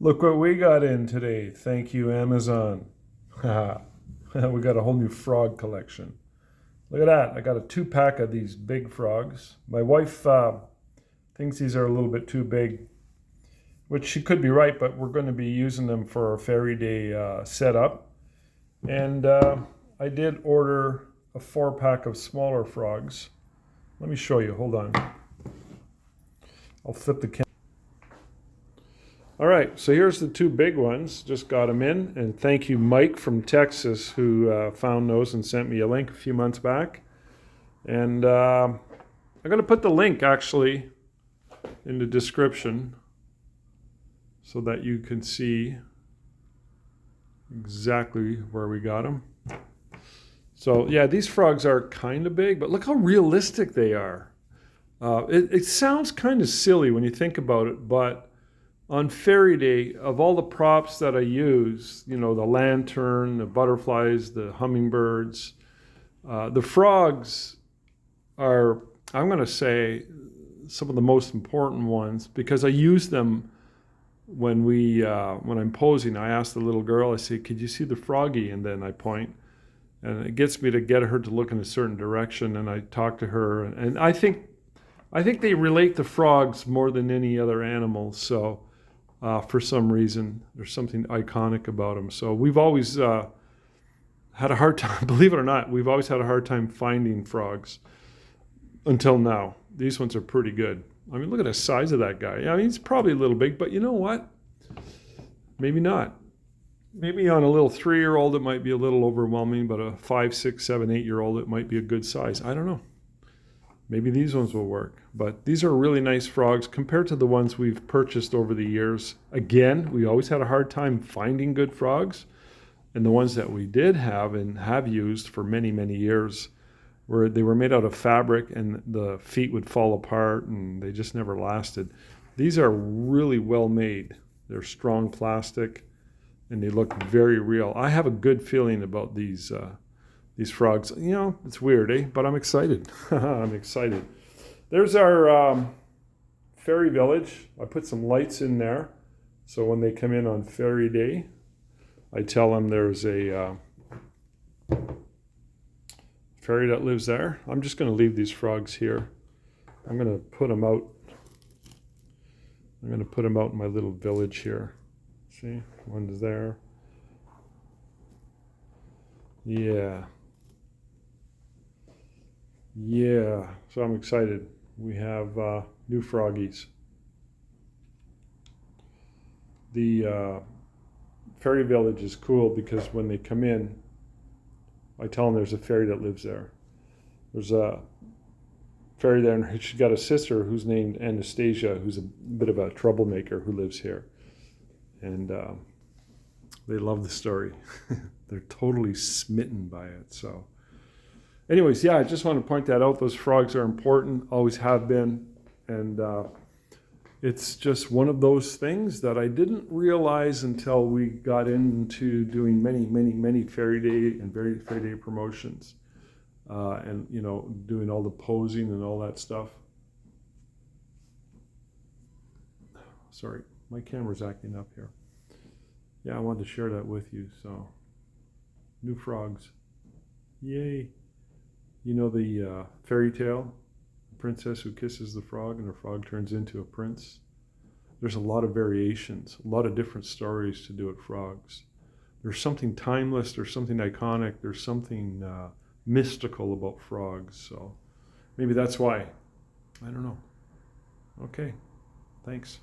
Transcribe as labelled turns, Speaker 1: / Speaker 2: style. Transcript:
Speaker 1: Look what we got in today. Thank you, Amazon. Haha. We got a whole new frog collection. Look at that. I got a 2-pack of these big frogs. My wife thinks these are a little bit too big, which she could be right, but we're going to be using them for our Fairy Day setup. And I did order a 4-pack of smaller frogs. Let me show you. Hold on. I'll flip the camera. All right, so here's the 2 big ones. Just got them in, and thank you, Mike from Texas, who found those and sent me a link a few months back. And I'm going to put the link actually in the description so that you can see exactly where we got them. So yeah, these frogs are kind of big, but look how realistic they are. It sounds kind of silly when you think about it, but on Fairy Day, of all the props that I use, you know, the lantern, the butterflies, the hummingbirds, the frogs are, I'm going to say, some of the most important ones because I use them when I'm posing. I ask the little girl, I say, could you see the froggy? And then I point, and it gets me to get her to look in a certain direction, and I talk to her. And I think they relate to frogs more than any other animal. So for some reason, there's something iconic about them. So we've always had a hard time, believe it or not, we've always had a hard time finding frogs until now. These ones are pretty good. I mean, look at the size of that guy. I mean, he's probably a little big, but you know what? Maybe not. Maybe on a little 3-year-old, it might be a little overwhelming, but a 5, 6, 7, 8-year-old, it might be a good size. I don't know. Maybe these ones will work, but these are really nice frogs compared to the ones we've purchased over the years. Again, we always had a hard time finding good frogs, and the ones that we did have and have used for many, many years, they were made out of fabric and the feet would fall apart and they just never lasted. These are really well made. They're strong plastic and they look very real. I have a good feeling about these frogs. You know, it's weird, eh? But I'm excited. I'm excited. There's our fairy village. I put some lights in there. So when they come in on Fairy Day, I tell them there's a fairy that lives there. I'm just going to leave these frogs here. I'm going to put them out. I'm going to put them out in my little village here. See, one's there. Yeah. Yeah, so I'm excited. We have new froggies. The fairy village is cool because when they come in, I tell them there's a fairy that lives there. There's a fairy there, and she's got a sister who's named Anastasia, who's a bit of a troublemaker who lives here. And they love the story. They're totally smitten by it. So anyways, yeah, I just want to point that out. Those frogs are important, always have been. And it's just one of those things that I didn't realize until we got into doing many, many, many Fairy Day and Fairy Day promotions. And, you know, doing all the posing and all that stuff. Sorry, my camera's acting up here. Yeah, I wanted to share that with you. So, new frogs. Yay. You know the fairy tale, the princess who kisses the frog and the frog turns into a prince? There's a lot of variations, a lot of different stories to do with frogs. There's something timeless, there's something iconic, there's something mystical about frogs. So maybe that's why. I don't know. Okay, thanks.